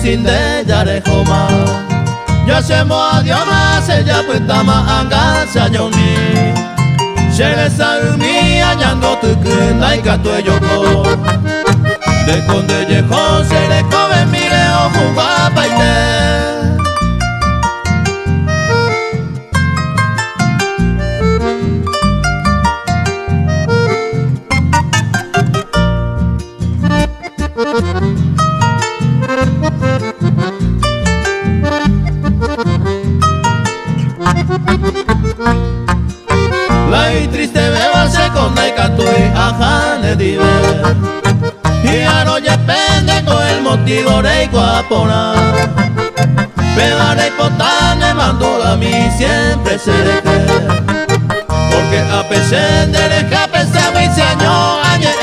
sin de yarejoma ya semo adioma se ya putama anga sayoni shere saumi añando tu kundai gato yoko de conde yejo se le come mire o juga paite. La triste beba se conda y catui ajane dive y aro ya pende con el motivo de guapona pedare potane mando a mí siempre se deje porque a pesar de dejar pensar mi señor añe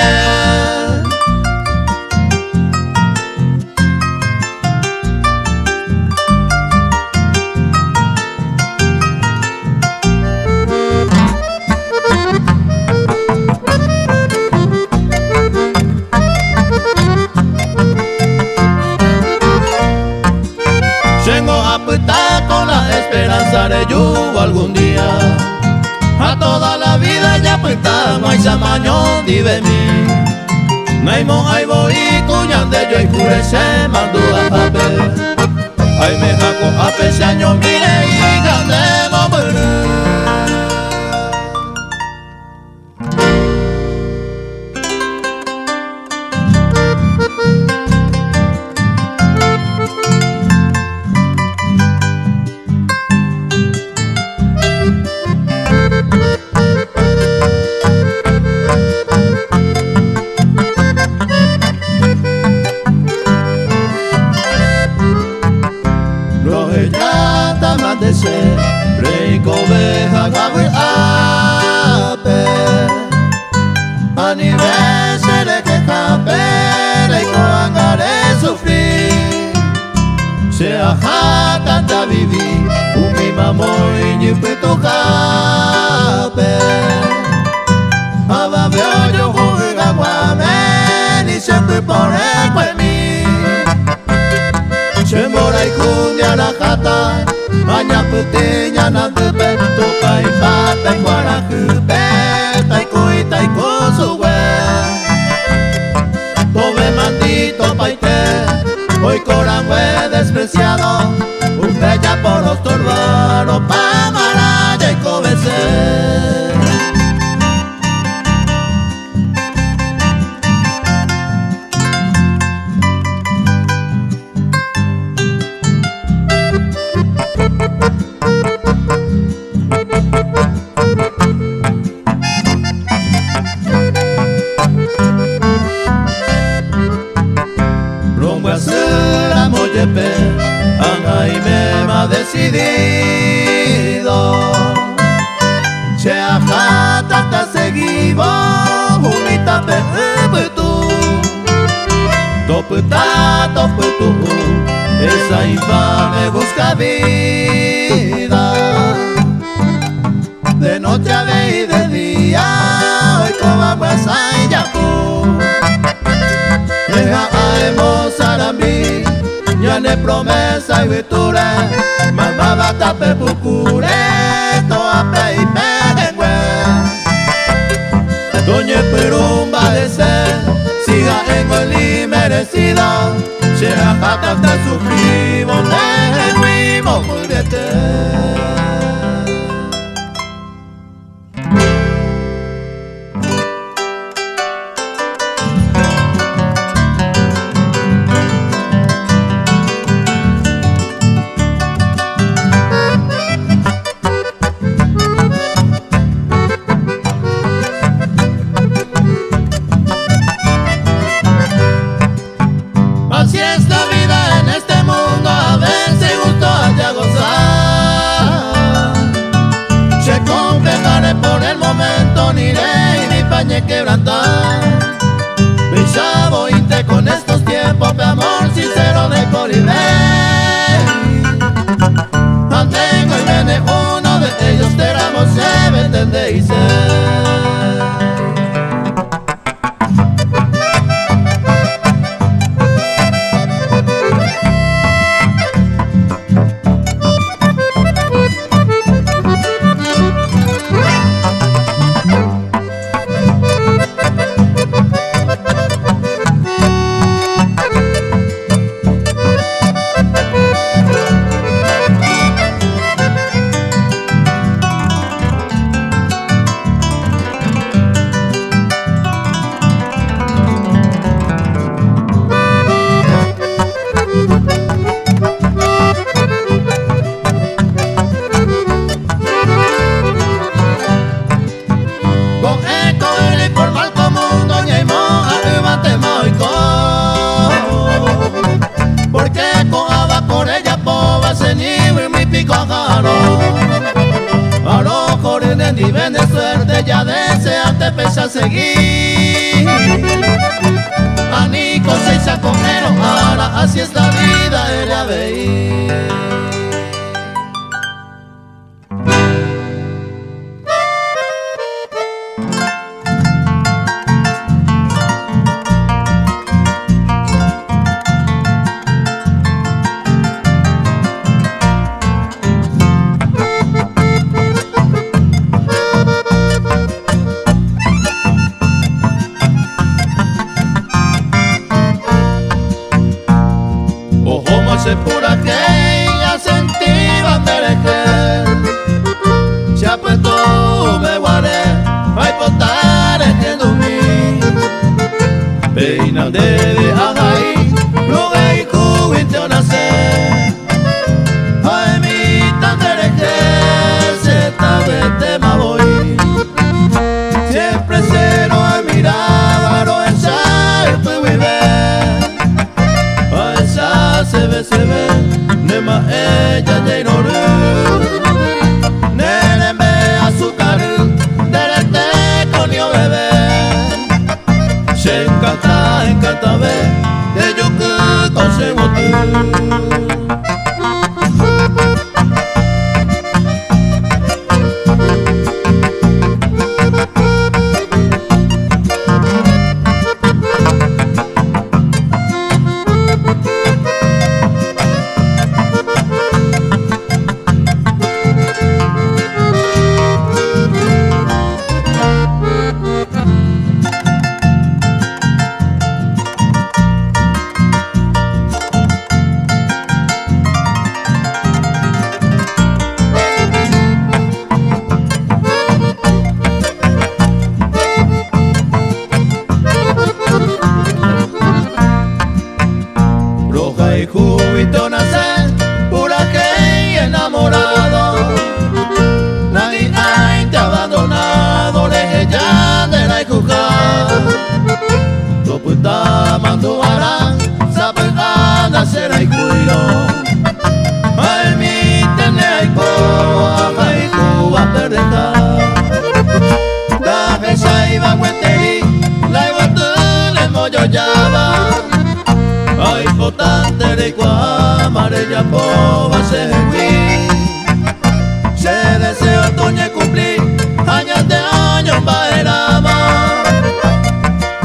vengo a apretar con la esperanza de lluvia algún día. A toda la vida ya apretar, no hay samañón, dive mí. Naimo ay voy cuñande yo y curece mando a papel. Ay me jaco a peseño mire y ganemos morir. Rico veja guagui ape Anniversaire que cape Rico angare sufrir Se aja tanta vivi Umi mamoy ni puto cape Aba veo yo juega guame Ni siempre por el cuemi Se mora y cumbia la jata Maña putinya na tepe Tokai pate kuara kupe Taikui taiku suwe Tove maldito paite Hoy coran fue despreciado Un bella por los turbaros Pamara y cobece Angai me ha decidido Se ajata ta seguivo Unita pepetu Toputa toputu Esa infame busca vida De noche a ve y de día Hoy como pues hay yapu Deja a emosarambi Ya ne promesa y virture Mamá va a tape pucure Toa pe y pegue Doña Perumba de ser Siga en el merecido Se ajata hasta sufrivo De fuimos muriete Así es la vida en este mundo, a ver si gusto haya gozar. Se completaré por el momento, ni iré y mi pañe quebrantar. Mi chavo inte con estos tiempos, mi amor sincero de Coribey. Mantengo y viene uno de ellos, teramos se me entendéis. ti ven de suerte, ya deseante pesa seguir. Anico seis saconero, ahora así es la vida, era veí. Se pura que ya sentí bandereje, se ha puesto me guaré, hay potar en dormir, peina de ahí, luego hay cubinte o nacer, ay mi tandereje, se tabete ma voy, siempre cero a mirar, o ensayo tu vive. Se ve, nema ella ya inoru, nene me azúcar, derete con yo bebé, se encanta ver, de yo que consigo tú. Y júbito nacer, pura que enamorado, nadie hay te abandonado, deje ya de la juzgar. Tu puta manduara, sabe a nacer ay cuiro, ay mi tener ay coa, ay cuba perdeja. Da esa iba gueteri, la iba tú le moyo llava. Ay, potante de amarilla poba se vi. Se deseo otoño cumplir, años de años baerama.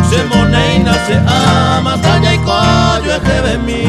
Se moneina se ama, talla y coyo es que ve mí.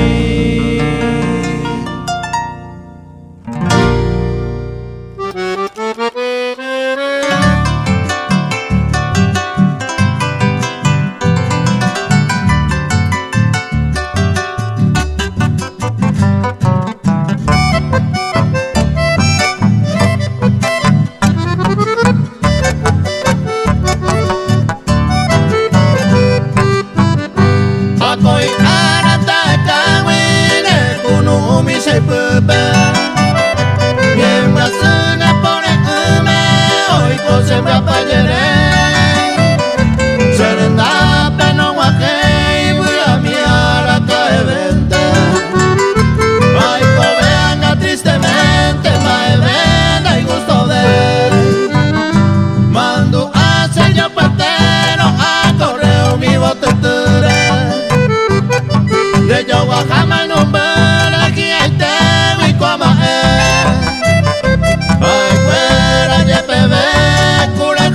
Se pupe, mientras se me pone hoy cose me apayeré. Serenda peno guaje y voy a mirar a cae vente. Ay, cobeanga tristemente, mae venda y gusto de. Mando a señor partero a correo mi boteture. De yo guajama en un ay, fuera, ya bebé, cura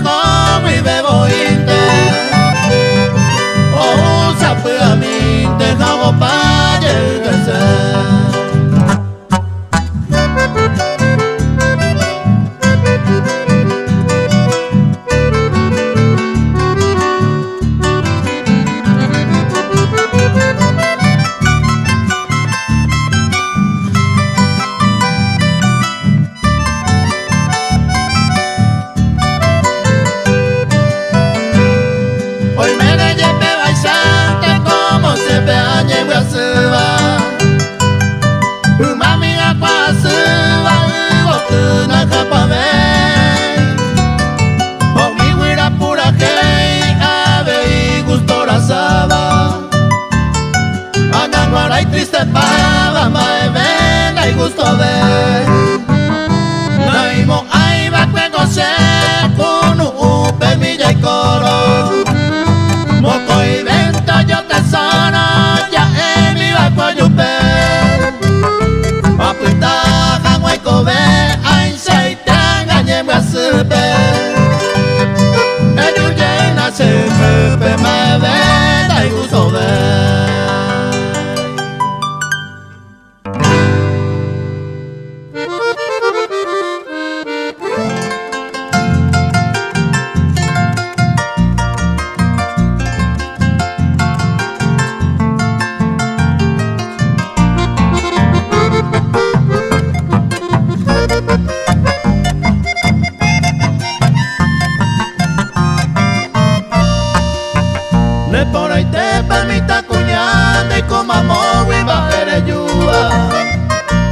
de por ahí te permita cuñada y como amor y bajere yuba.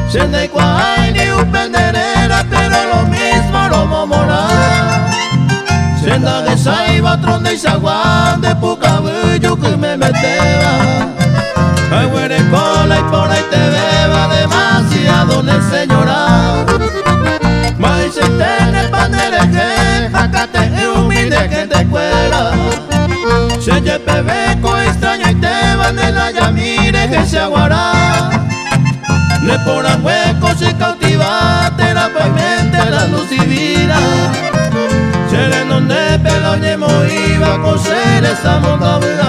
Siendo igual ni un penderera, pero lo mismo lo momora. Siendo que saiba tronde y saguán de pucabillo que me meteba. Ay, huele cola y por ahí te beba demasiado ne señora. Mas se tiene pandereje, jacate y humilde que te cuela. Se lleve beco extraña y te van de la yamire que se aguará. Le poran huecos y cautivate la pavimenta la luz y vida. Seré donde peloñemo iba a coser esa monda blanca.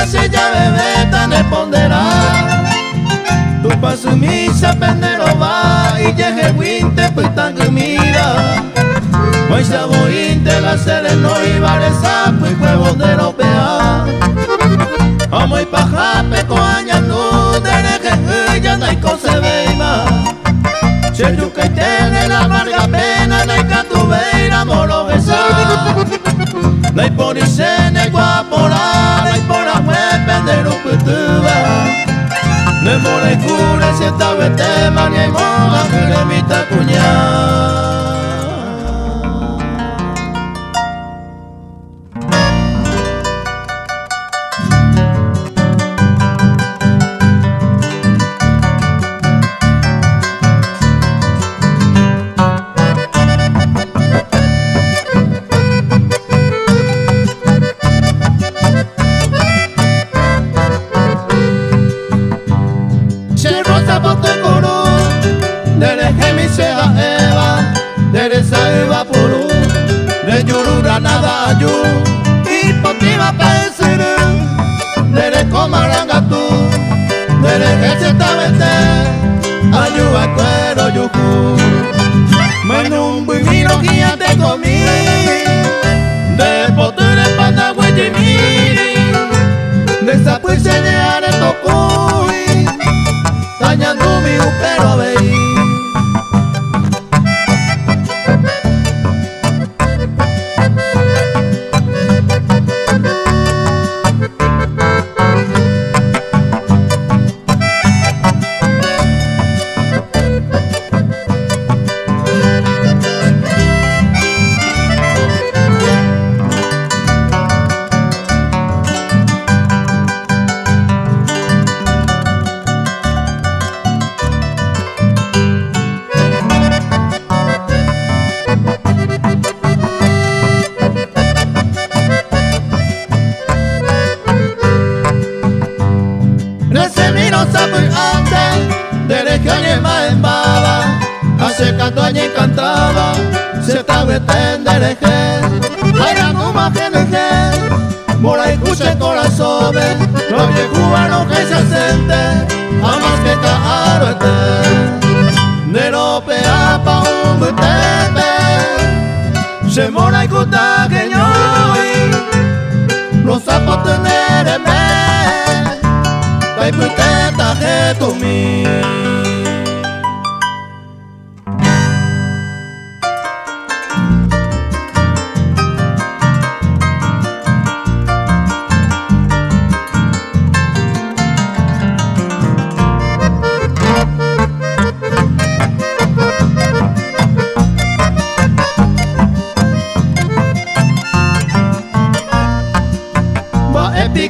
Se ya bebé tan responderá. Tu paso misa pendero va y llegue winte pues tan que mira. Hoy se abointe la sereno y varesa pues huevos de europea. Amo y pajape coaña no dereje ya no hay cosa veima. Si el yuca y tiene la amarga pena no hay catubeira moroguesa. No hay por isene guapora, no hay por amue pendero putuba. No hay mora y cura si esta vete mania y moja que le mita cuñada. Nada yo y potiva pensar dere comaranga tú dere que se tabete ayuda cuero yuku menú vino guía te comí de potere panda huejimiri de esa pues se lleare tocuy dañando mi upero veí. Se cantó allí cantaba, se estaba tendereje, era como geneje, mora y escuche corazón, lo que cubano que se siente, a más que caro este, de lo pea pa' un tepe, se mora y cuta que yo, los sapos tenereme, hay puteta que tú mi.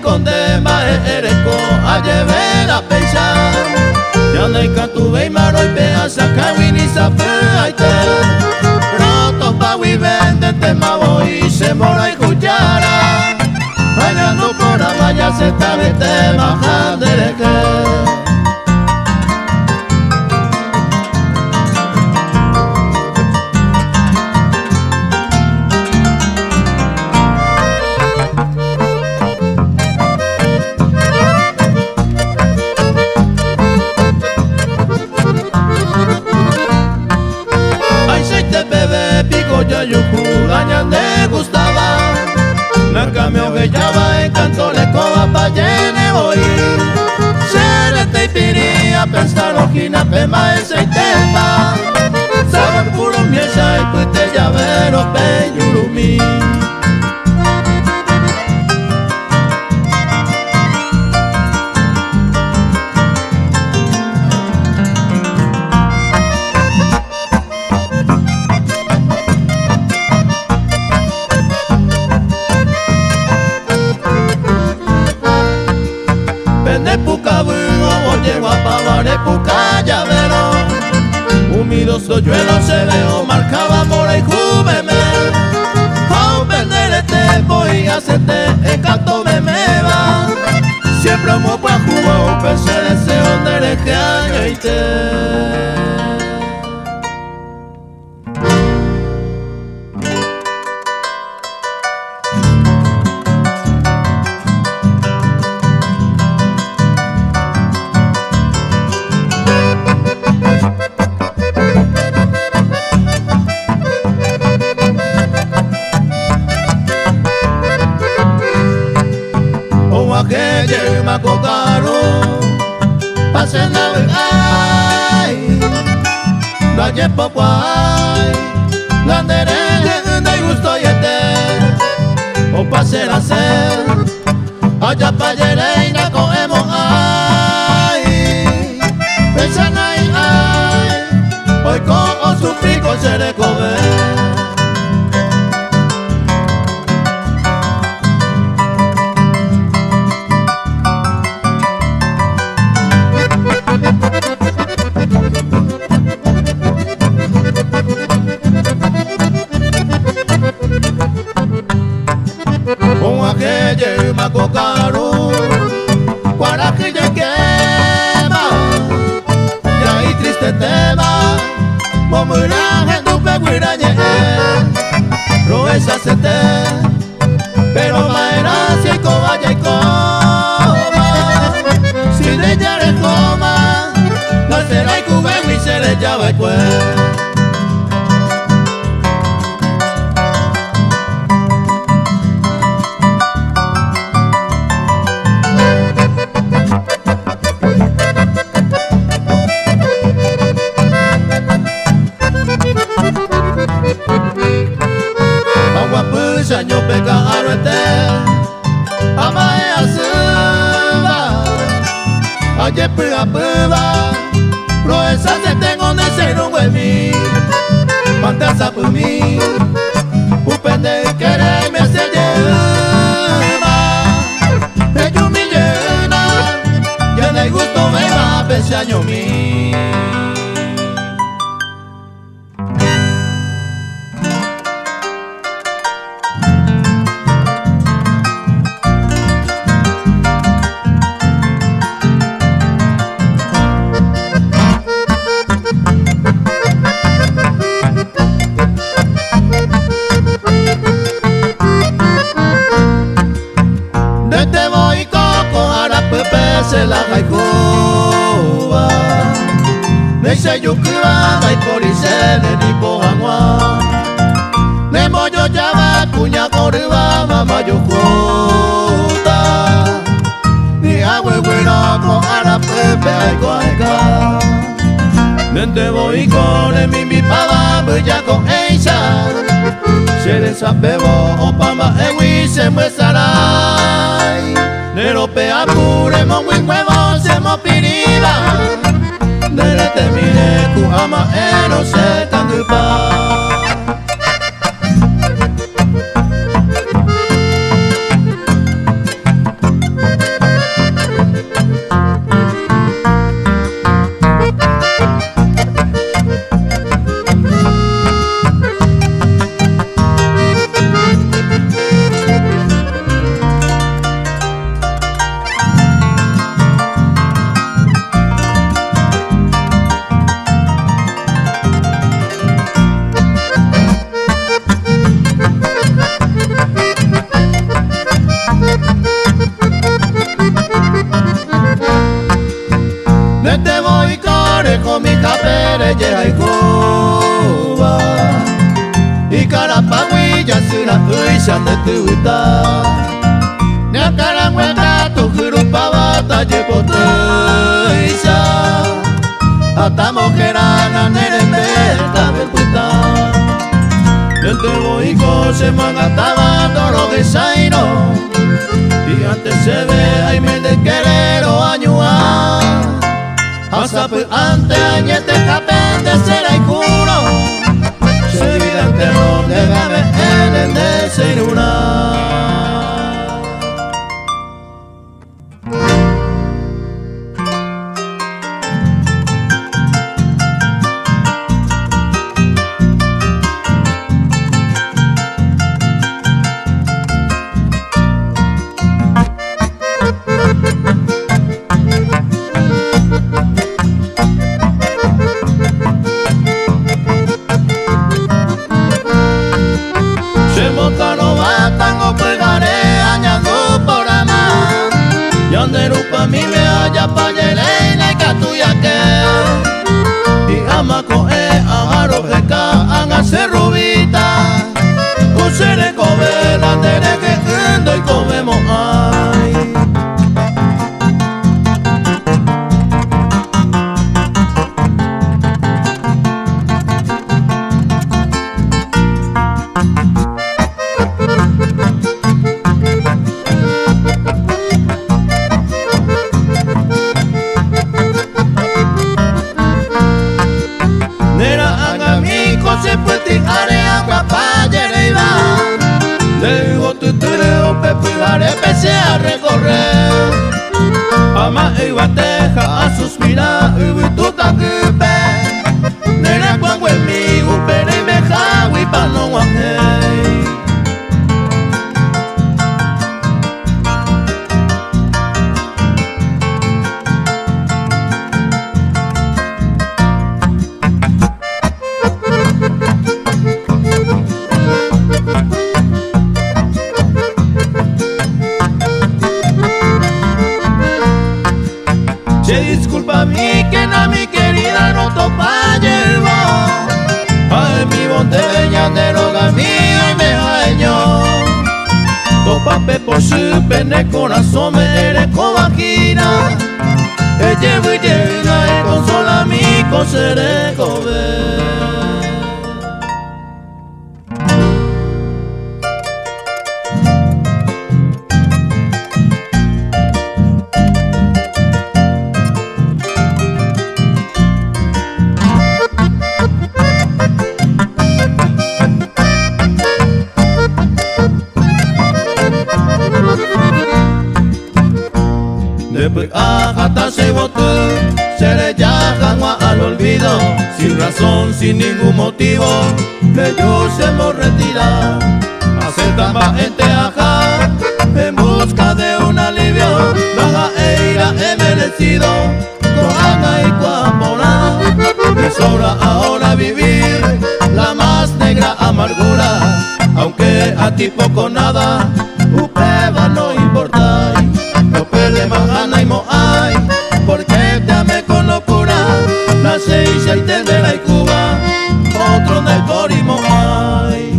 Con de maereco a llevar a pensar ya no hay cantube y maro y pea saca y sape aite roto pa' y vende tema voy se mora y cuchara bailando por la valla se está vete majandereque. te bebe pico ya yuku gañan de gustaba Nanka me ojellaba en canto le coba pa llene hoy Se te piría pensar ojina pema ese tema Sabor puro miesa y puite llavero pe yurumi Puca llavero Humido soyuelo se veo marcaba mora y júbeme A vender este voy a hacerte encanto me va Siempre un mopo a jugo un pese deseo de deje año y te que lleva cocaro pasen la ay la llevo guay la derecha de gusto y o pase la ser allá pa llereina cogemos ay besan ay hoy con su pico se le coge que lleva cocaro Guaraje ya quema Ya hay triste tema Momuraje tu peguirañe Roesa se te Pero maera si hay cobaya y coma Si de ella le coma No será y cubego y se le llava y pues Año pecado Amae asuba Aye pua pua Proesa se tengo de ser un hueví Fantasia por mí Upende querer me hace lleva Ello me llena Ya de gusto me va pese año mí se la jaikuba Neise yukuba Vai por isele ni pohangwa Nemo yo llama Cuña corriba Mama yukuta Ni agüe güero Con ara pepe ay guayca Nente voy con mi pava Bella con eisa Se desapebo Opama ewi se muesarai Nerope apure mo wing huevo se mo piriba Nerete mire ku ama eno se tangupa se de tu vita ne akara hueca tu grupa bata llevote isa hasta mojerana nerembeta verputa el teboico se mangataba toro de saino y antes se ve ay me de querero añua hasta pues antes añete japen de cera y juro se vida el terror de gabe en el de Seiruna. Pa mi me haya pa yelena y catuya que y ama coe amaro jeca anga se rubita kusere kobe la tere que endo y comemos ay se puede area guapayeriva luego tu tureo pepuare pese a recorrer ama iguateja a suspirar y tu tangupe nera cuango en mi upere y meja huipano guajei disculpa a mí que na mi querida no topa yerba ay mi botella de roga mío y me jaeño topa pe por su pene corazón me eres covajina llevo y llega y consola mi cosere cover. Después hasta se votó, se le llaman al olvido, sin razón, sin ningún motivo, que yo se me retira. Aceptan va gente ajá, en busca de un alivio, baja e ira he merecido, con Ana y Cuapona, me sobra ahora vivir la más negra amargura, aunque a ti poco nada, upeba no importa. No perde majana y moai, porque te amé con locura. La seis y tendera y Cuba, otro del cori moai.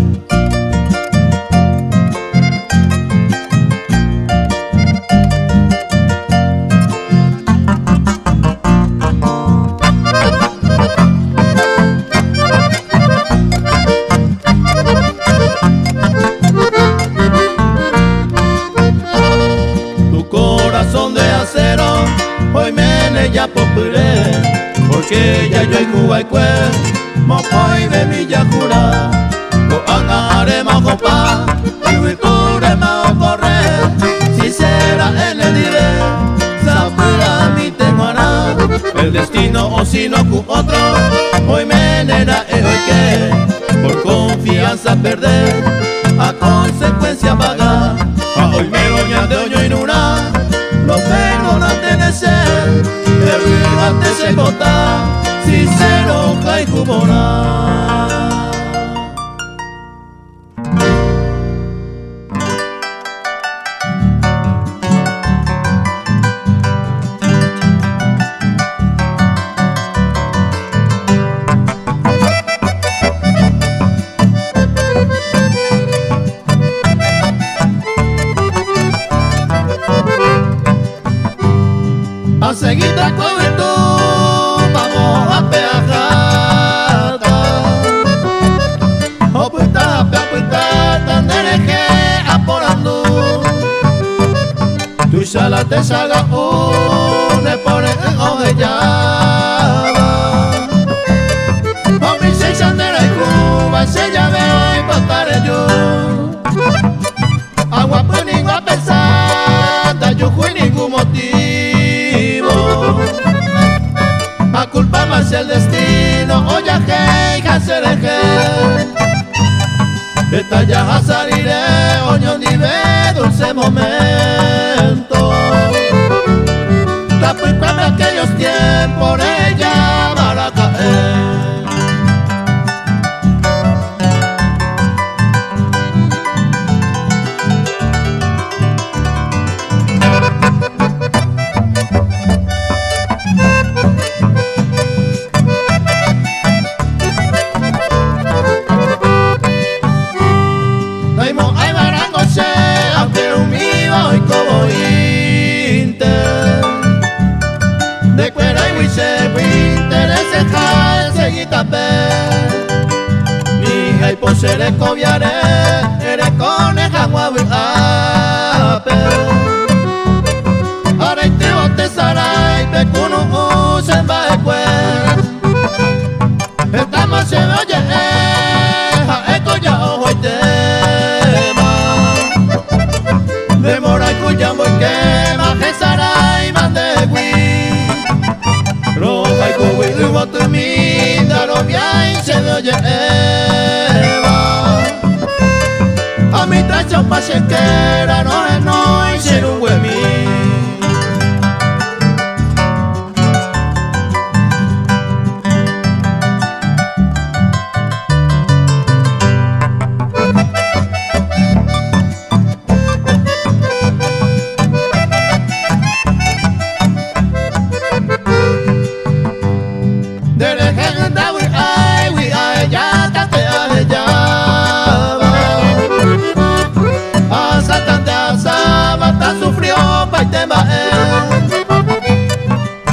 Hoy me ya popuré, porque ya yo hay Cuba y cue, mocoy de mi yajura, coanga arema copa, y huiture ma corre, si será en el dire, sapura mi teguana, el destino o si no cu otro, hoy me nena hoy que, por confianza perder, a consecuencia pagar, a hoy me doña de oño y nuna. Lo pego no tiene ser, pero antes se gota, sincero hay cubona. Tacuahuitú, vamos a peajata. Opuita, peapuita, tandereje, aporando. Tu sala te saga une pone en ovellada. O mi seis andera y Cuba, se llave y patare yo. Agua por ninguna pesada, yo fui ningún motivo. A culpa más el destino, oye hey, hacereje. Esta ya saliré, oño ni ve dulce momento. La culpa de aquellos tiempos, ella para caer. Seré cobiaré, eres coneja guavi ape. Ahora te bote saray, pecuno usen baekwe. Estamos se oye, eco ya ojo y tema. Demora y cuya muy quema, que saray mande gui. Roja y cubi y bote mi, daro bien se oye. A mi traición pachequera no es no y ser un huemí.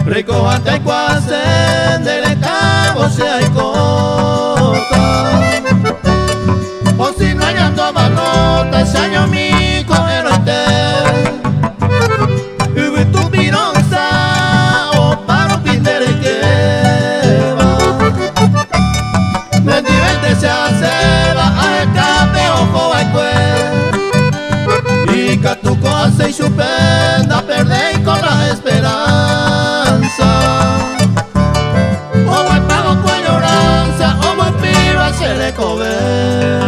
Rico ante cuasen del cabo se hay coca. O si no hay ando malota, ese año mi coero esté. Y vi tu pironza, o paro pindere y queba. Me diverte se hace, va a escape, ojo a cue. Y catuco hace y supenda, perdé con la esperanza. O buen pago con lloranza, o buen piro a se le comer.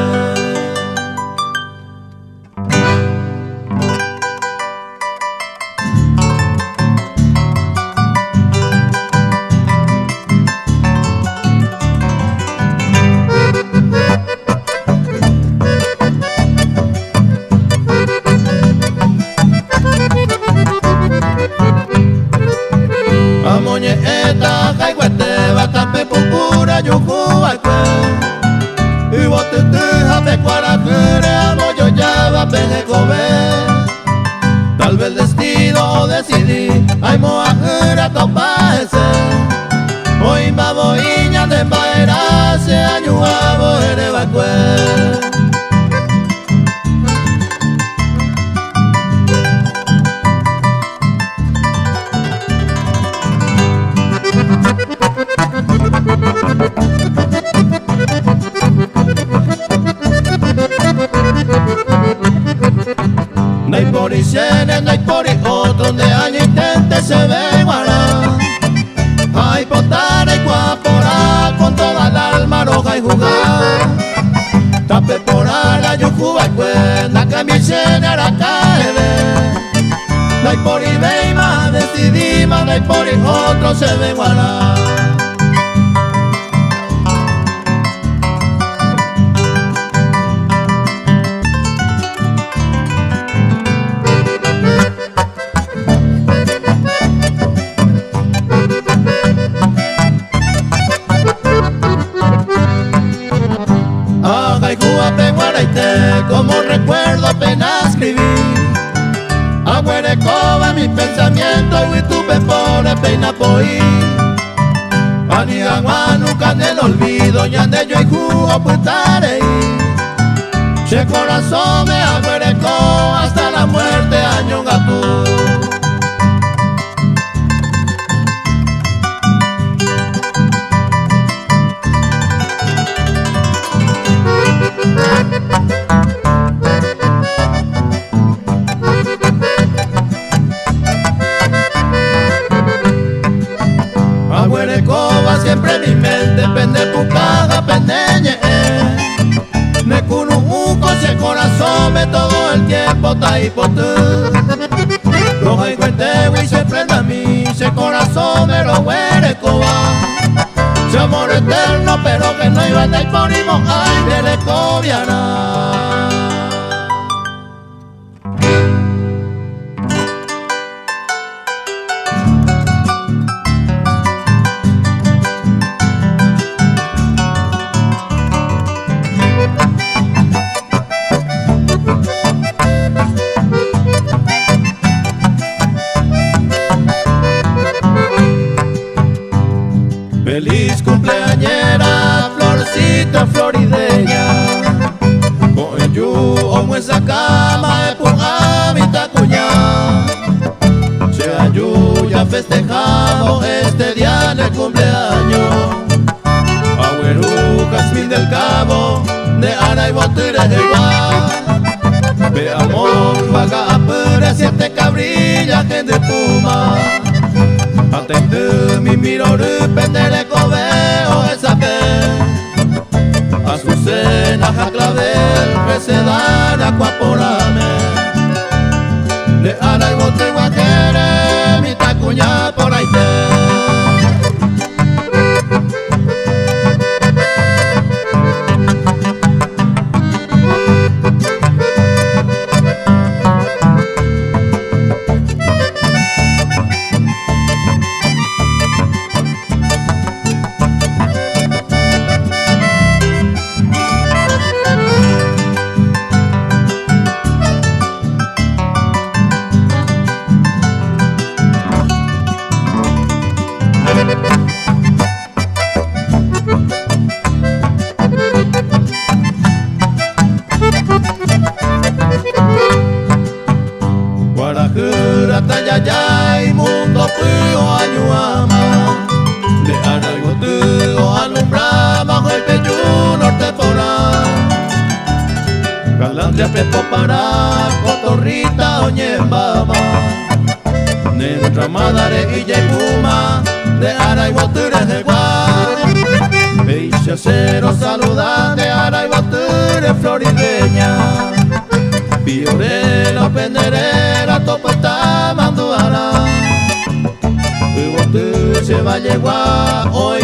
Eta jaihuete batape pupura yujuba kwe. Y bote jape cuaracure amo yo ya va pene kobe. Tal vez destino decidí ay moajura topa ese. Hoy baboiña de baera se añuabo ere bakwe. No hay por y cienes, no hay por y otro, de año intente se ve guará. Hay potara y guapora, con toda el alma roja y jugar. Tape por ala, yo juba y cuenta, que mi cienes la cae. No hay por y veima, decidimos, no hay por y otro se ve guará. Como recuerdo apenas escribí, Aguerecoba mi pensamiento y tuve por el peinapoí. Anigagua nunca en el olvido, ñande yo y jugo putarei. Che corazón me aguerecó hasta la muerte año gatú. Aguerecoba siempre en mi mente, pende pucaja, pendeñe. Me cunu un coche corazón, me todo el tiempo ta y potú. Roja y cuente, y se prende a mí, se corazón me lo Aguerecoba. Se amor eterno, pero que no iba a estar por imo, ay, Aguerecobiana. Feliz cumpleañera, florcita florideña. Con yo o esa cama de puja mi tacuña. Sea yo ya festejamos este día de cumpleaños. Agüerucas mil del Cabo, de Ara y Botires de Guá. Veamos, vaga apura, siete cabrillas, gente puma. Atende mi mirore, pendere coveo esa vez. Azucena, jaclavel, recedar, acuaporame. De Ara y bote guajere, mi tacuña por ahí te. Guarajura, tayayay, mundo pío, añuama. De Ara y Botío, alumbra bajo el peyu norte porá. Galandria prepo para, cotorrita, oñembama. Nentra madare y yepuma, de Ara y Botío de Guá. Veis cero saluda, de Ara y Botío florideña. Piorela, penderera, topa está manduara. Y vos se va a llegar hoy.